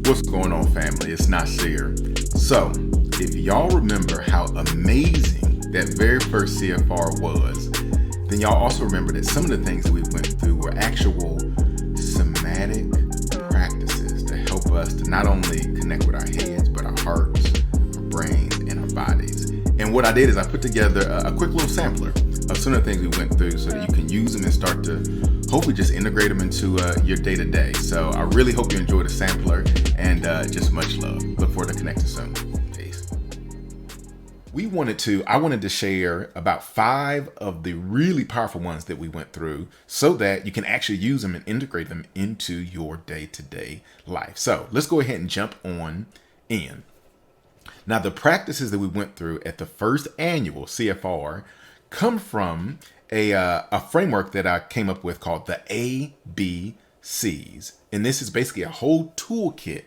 What's going on, family? It's Nasir. So, if y'all remember how amazing that very first CFR was, then y'all also remember that some of the things that we went through were actual somatic practices to help us to not only connect with our heads, but our hearts, our brains, and our bodies. And what I did is I put together a quick little sampler of some of the things we went through so that you can use them and start to hopefully just integrate them into your day-to-day. So I really hope you enjoy the sampler, and just much love. Look forward to connecting soon. Peace. I wanted to share about 5 of the really powerful ones that we went through so that you can actually use them and integrate them into your day-to-day life. So let's go ahead and jump on in. Now, the practices that we went through at the first annual CFR come from a framework that I came up with called the ABCs. And this is basically a whole toolkit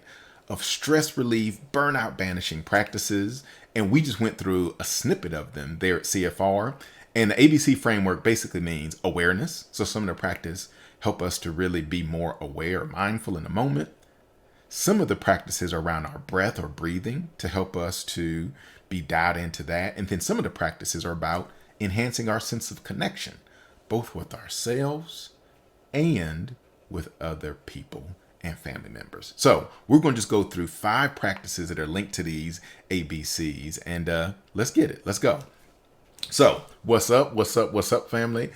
of stress relief, burnout banishing practices. And we just went through a snippet of them there at CFR. And the ABC framework basically means awareness. So some of the practice help us to really be more aware, mindful in the moment. Some of the practices are around our breath or breathing to help us to be dialed into that. And then some of the practices are about enhancing our sense of connection, both with ourselves and with other people and family members. So we're going to just go through 5 practices that are linked to these ABCs, and let's get it. Let's go. So what's up, family?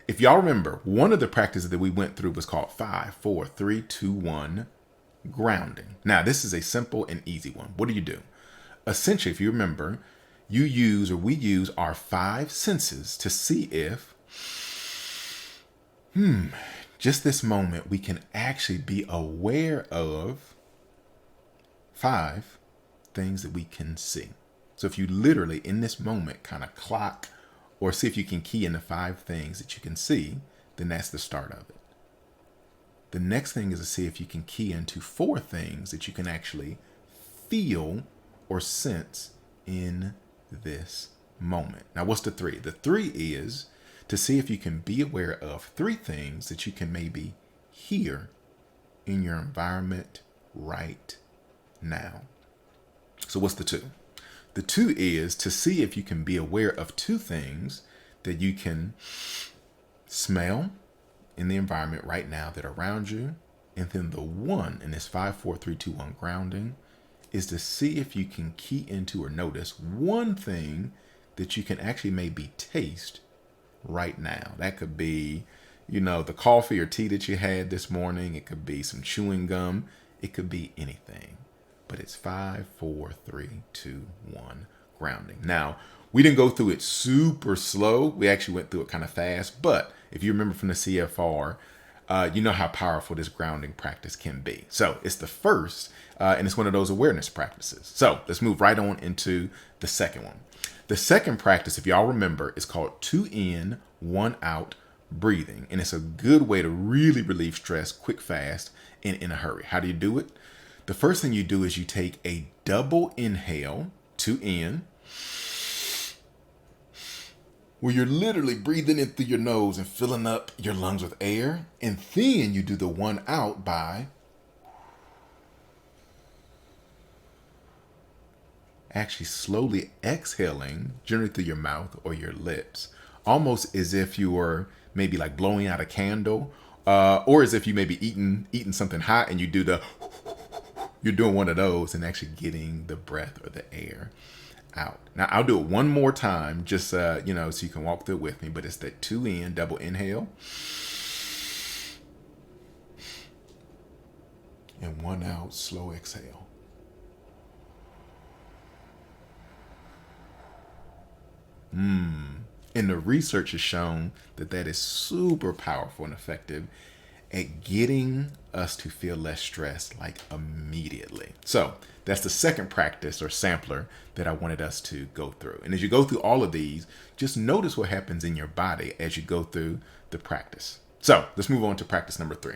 If y'all remember, one of the practices that we went through was called 5, 4, 3, 2, 1, grounding. Now, this is a simple and easy one. What do? Essentially, if you remember, we use our 5 senses to see if, just this moment, we can actually be aware of 5 things that we can see. So if you literally, in this moment, kind of clock or see if you can key into 5 things that you can see, then that's the start of it. The next thing is to see if you can key into 4 things that you can actually feel or sense in this moment. Now, what's the 3? The 3 is to see if you can be aware of 3 things that you can maybe hear in your environment right now. So what's the 2? The 2 is to see if you can be aware of 2 things that you can smell in the environment right now that are around you. And then the 1 in this 5, 4, 3, 2, 1 grounding is to see if you can key into or notice 1 thing that you can actually maybe taste right now. That could be, the coffee or tea that you had this morning. It could be some chewing gum. It could be anything. But it's 5, 4, 3, 2, 1 grounding. Now, we didn't go through it super slow. We actually went through it kind of fast. But if you remember from the CFR, you know how powerful this grounding practice can be. So it's the first, and it's one of those awareness practices. So let's move right on into the second one. The second practice, if y'all remember, is called 2 in, 1 out breathing. And it's a good way to really relieve stress quick, fast, and in a hurry. How do you do it? The first thing you do is you take a double inhale, 2 in, where you're literally breathing in through your nose and filling up your lungs with air. And then you do the 1 out by actually slowly exhaling, generally through your mouth or your lips, almost as if you were maybe like blowing out a candle, or as if you may be eating something hot and you're doing one of those and actually getting the breath or the air out. Now, I'll do it one more time, just, so you can walk through it with me, but it's that 2 in, double inhale, and 1 out, slow exhale. And the research has shown that is super powerful and effective at getting us to feel less stressed, like immediately. So that's the second practice or sampler that I wanted us to go through. And as you go through all of these, just notice what happens in your body as you go through the practice. So let's move on to practice number 3.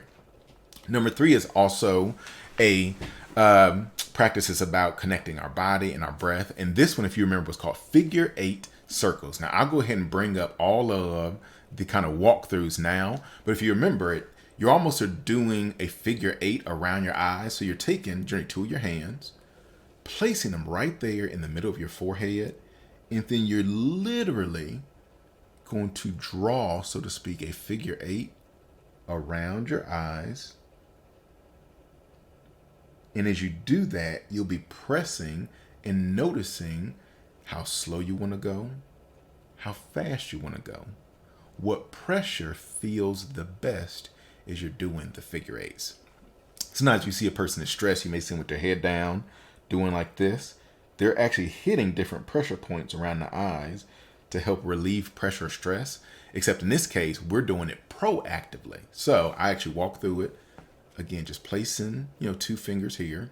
Number 3 is also a practice is about connecting our body and our breath. And this one, if you remember, was called figure 8 circles. Now, I'll go ahead and bring up all of the kind of walkthroughs now. But if you remember it, You almost are doing a figure 8 around your eyes. So you're taking generally 2 of your hands, placing them right there in the middle of your forehead, and then you're literally going to draw, so to speak, a figure 8 around your eyes. And as you do that, you'll be pressing and noticing how slow you want to go, how fast you want to go, what pressure feels the best as you're doing the figure 8s. Sometimes you see a person is stressed, you may see them with their head down, doing like this. They're actually hitting different pressure points around the eyes to help relieve pressure or stress. Except in this case, we're doing it proactively. So I actually walk through it. Again, just placing, 2 fingers here.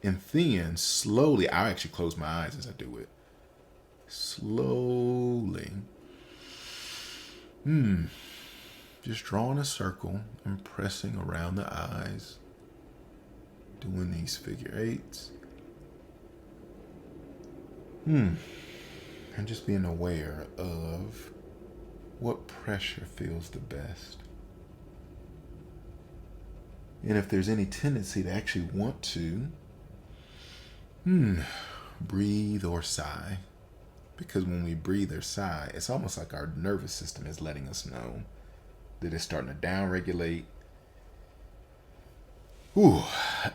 And then slowly, I actually close my eyes as I do it. Slowly. Just drawing a circle and pressing around the eyes. Doing these figure 8s. And just being aware of what pressure feels the best. And if there's any tendency to actually want to breathe or sigh, because when we breathe or sigh, it's almost like our nervous system is letting us know that it's starting to downregulate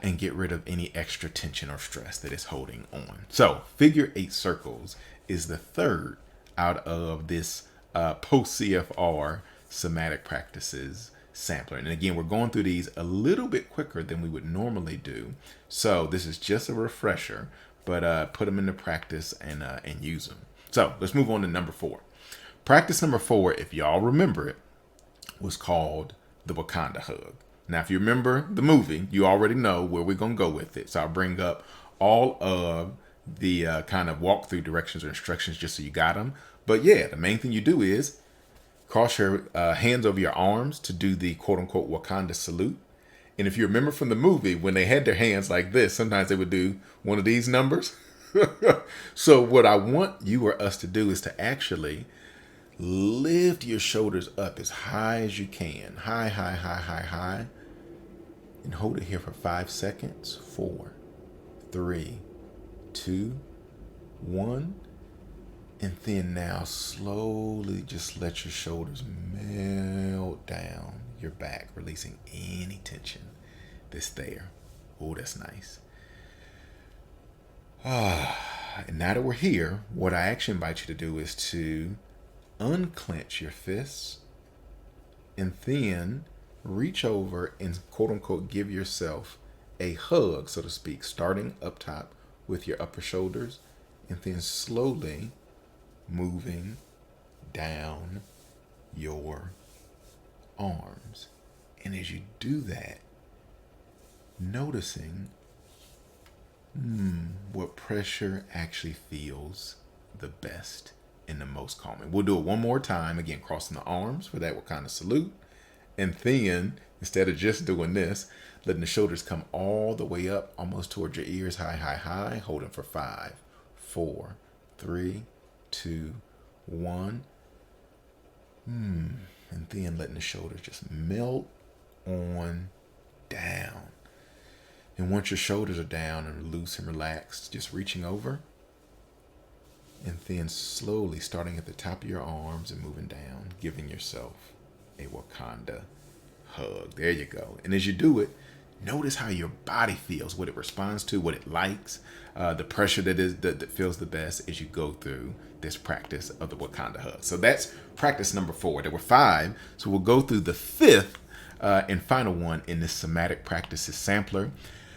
and get rid of any extra tension or stress that it's holding on. So figure 8 circles is the third out of this post-CFR Somatic Practices Sampler. And again, we're going through these a little bit quicker than we would normally do. So this is just a refresher, but put them into practice and use them. So let's move on to number 4. Practice number 4, if y'all remember it, was called the Wakanda hug. Now, if you remember the movie, you already know where we're going to go with it. So I'll bring up all of the kind of walkthrough directions or instructions just so you got them. But yeah, the main thing you do is cross your hands over your arms to do the quote-unquote Wakanda salute. And if you remember from the movie, when they had their hands like this, sometimes they would do one of these numbers. So what I want you or us to do is to actually lift your shoulders up as high as you can. High, high, high, high, high. And hold it here for 5 seconds. 4, 3, 2, 1. And then now slowly just let your shoulders melt down your back, releasing any tension that's there. Oh, that's nice. And now that we're here, what I actually invite you to do is to unclench your fists and then reach over and quote unquote give yourself a hug, so to speak, starting up top with your upper shoulders and then slowly moving down your arms. And as you do that, noticing what pressure actually feels the best and the most calming. We'll do it one more time. Again, crossing the arms for that Wakanda salute. And then, instead of just doing this, letting the shoulders come all the way up, almost towards your ears, high, high, high. Holding for 5, 4, 3, 2, 1. And then letting the shoulders just melt on down. And once your shoulders are down and loose and relaxed, just reaching over. And then slowly starting at the top of your arms and moving down, giving yourself a Wakanda hug. There you go. And as you do it, notice how your body feels, what it responds to, what it likes, the pressure that feels the best as you go through this practice of the Wakanda hug. So that's practice number 4. There were 5, so we'll go through the 5th and final one in this Somatic Practices Sampler.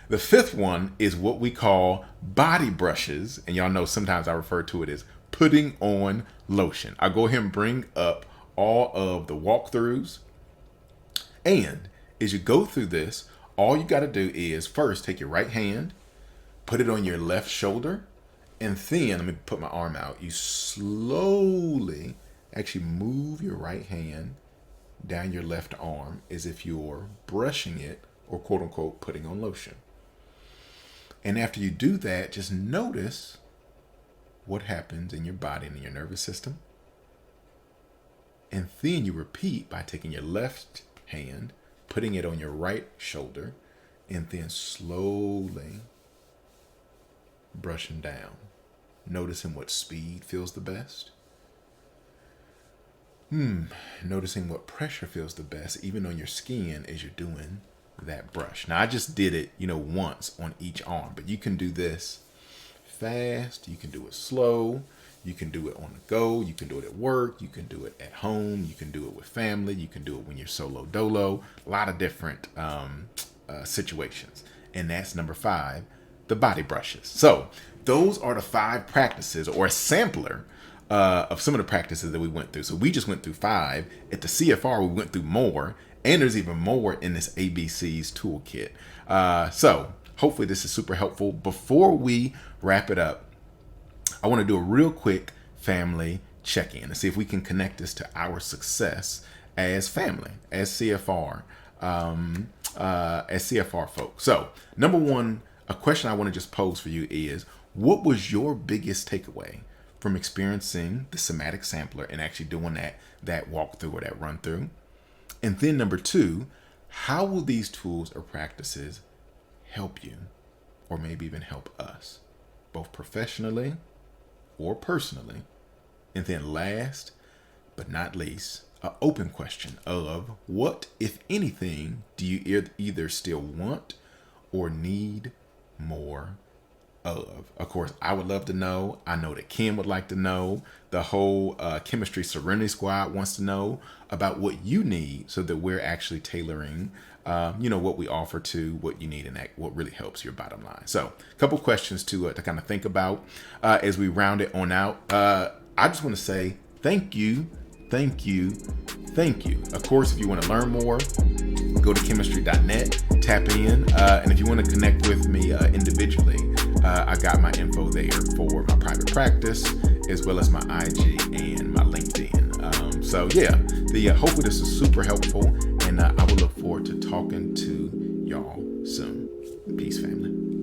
The 5th one is what we call body brushes, and y'all know sometimes I refer to it as putting on lotion. I'll go ahead and bring up all of the walkthroughs. And as you go through this, all you got to do is first take your right hand, put it on your left shoulder, and then, let me put my arm out. You slowly actually move your right hand down your left arm as if you're brushing it or quote unquote putting on lotion. And after you do that, just notice what happens in your body and in your nervous system. And then you repeat by taking your left hand, putting it on your right shoulder, and then slowly brushing down, noticing what speed feels the best. Noticing what pressure feels the best, even on your skin as you're doing that brush. Now, I just did it, once on each arm, but you can do this fast, you can do it slow, you can do it on the go, you can do it at work, you can do it at home, you can do it with family, you can do it when you're solo dolo, a lot of different situations. And that's number 5, the body brushes. So those are the 5 practices, or a sampler of some of the practices that we went through. So we just went through 5. At the CFR, we went through more, and there's even more in this ABCs toolkit. So hopefully this is super helpful. Before we wrap it up, I want to do a real quick family check-in and see if we can connect this to our success as family, as CFR folks. So number 1, a question I want to just pose for you is, what was your biggest takeaway from experiencing the Somatic Sampler and actually doing that walkthrough or that run through? And then number 2, how will these tools or practices help you, or maybe even help us, both professionally or personally? And then last but not least, an open question of what, if anything, do you either still want or need more of? Of course, I would love to know. I know that Kim would like to know. The whole KiMISTRY Serenity Squad wants to know about what you need, so that we're actually tailoring what we offer to what you need and what really helps your bottom line. So a couple questions to kind of think about as we round it on out. I just want to say thank you. Of course, if you want to learn more, go to kimistry.net, tap in, and if you want to connect with me individually, I got my info there for my private practice, as well as my IG and my LinkedIn. Hopefully this is super helpful, and I will look forward to talking to y'all soon. Peace, family.